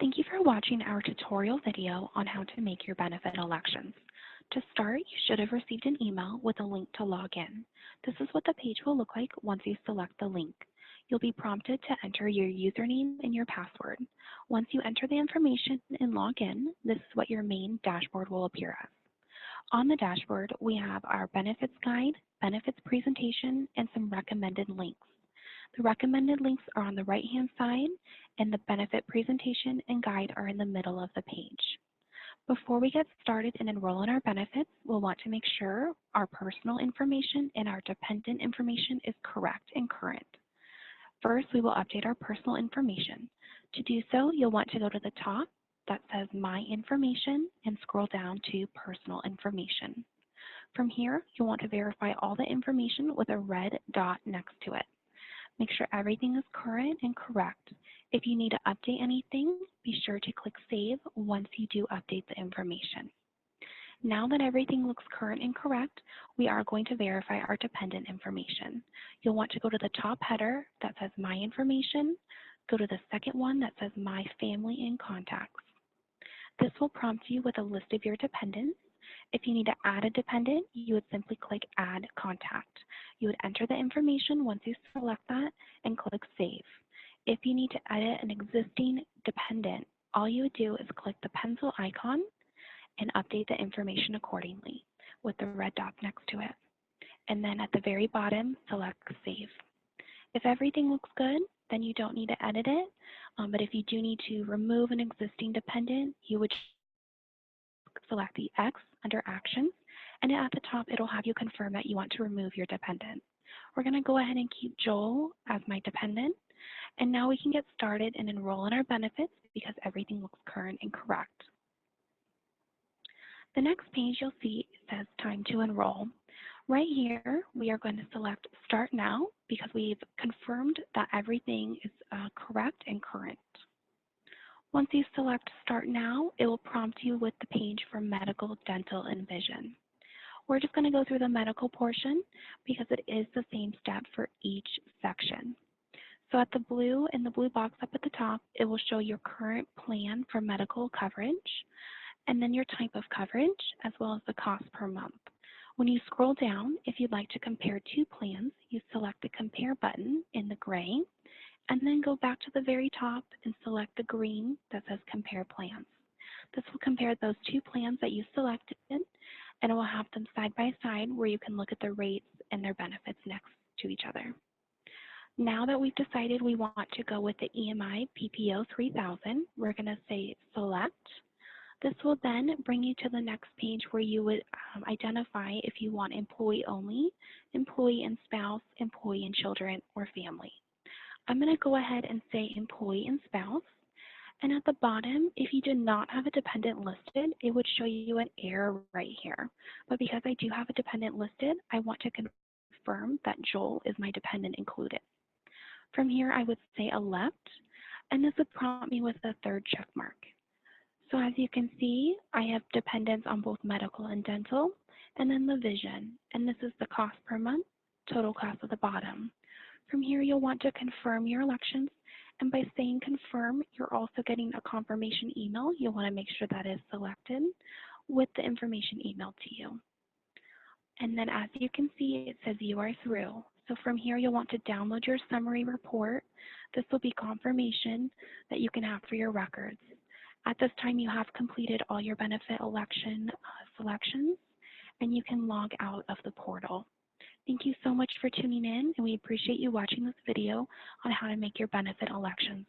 Thank you for watching our tutorial video on how to make your benefit elections. To start, you should have received an email with a link to log in. This is what the page will look like once you select the link. You'll be prompted to enter your username and your password. Once you enter the information and log in, this is what your main dashboard will appear as. On the dashboard, we have our benefits guide, benefits presentation, and some recommended links. The recommended links are on the right-hand side, and the benefit presentation and guide are in the middle of the page. Before we get started and enroll in our benefits, we'll want to make sure our personal information and our dependent information is correct and current. First, we will update our personal information. To do so, you'll want to go to the top that says My Information and scroll down to Personal Information. From here, you'll want to verify all the information with a red dot next to it. Make sure everything is current and correct. If you need to update anything, be sure to click Save once you do update the information. Now that everything looks current and correct, we are going to verify our dependent information. You'll want to go to the top header that says My Information, go to the second one that says My Family and Contacts. This will prompt you with a list of your dependents. If you need to add a dependent, you would simply click Add Contact. You would enter the information once you select that and click Save. If you need to edit an existing dependent, all you would do is click the pencil icon and update the information accordingly with the red dot next to it. And then at the very bottom, select Save. If everything looks good, then you don't need to edit it. But if you do need to remove an existing dependent, you would select the X under Actions, and at the top it'll have you confirm that you want to remove your dependent. We're going to go ahead and keep Joel as my dependent, and now we can get started and enroll in our benefits because everything looks current and correct. The next page you'll see says Time to Enroll. Right here, we are going to select Start Now because we've confirmed that everything is correct and current. Once you select Start Now, it will prompt you with the page for medical, dental, and vision. We're just going to go through the medical portion because it is the same step for each section. So at the blue, in the blue box up at the top, it will show your current plan for medical coverage, and then your type of coverage, as well as the cost per month. When you scroll down, if you'd like to compare two plans, you select the Compare button in the gray, and then go back to the very top and select the green that says Compare Plans. This will compare those two plans that you selected, and it will have them side by side where you can look at the rates and their benefits next to each other. Now that we've decided we want to go with the EMI PPO 3000, we're going to say Select. This will then bring you to the next page where you would identify if you want employee only, employee and spouse, employee and children, or family. I'm going to go ahead and say employee and spouse. And at the bottom, if you did not have a dependent listed, it would show you an error right here. But because I do have a dependent listed, I want to confirm that Joel is my dependent included. From here, I would say elect, and this would prompt me with a third check mark. So as you can see, I have dependents on both medical and dental, and then the vision. And this is the cost per month, total cost at the bottom. From here, you'll want to confirm your elections. And by saying confirm, you're also getting a confirmation email. You'll want to make sure that is selected with the information emailed to you. And then as you can see, it says you are through. So from here, you'll want to download your summary report. This will be confirmation that you can have for your records. At this time, you have completed all your benefit election selections, and you can log out of the portal. Thank you so much for tuning in, and we appreciate you watching this video on how to make your benefit elections.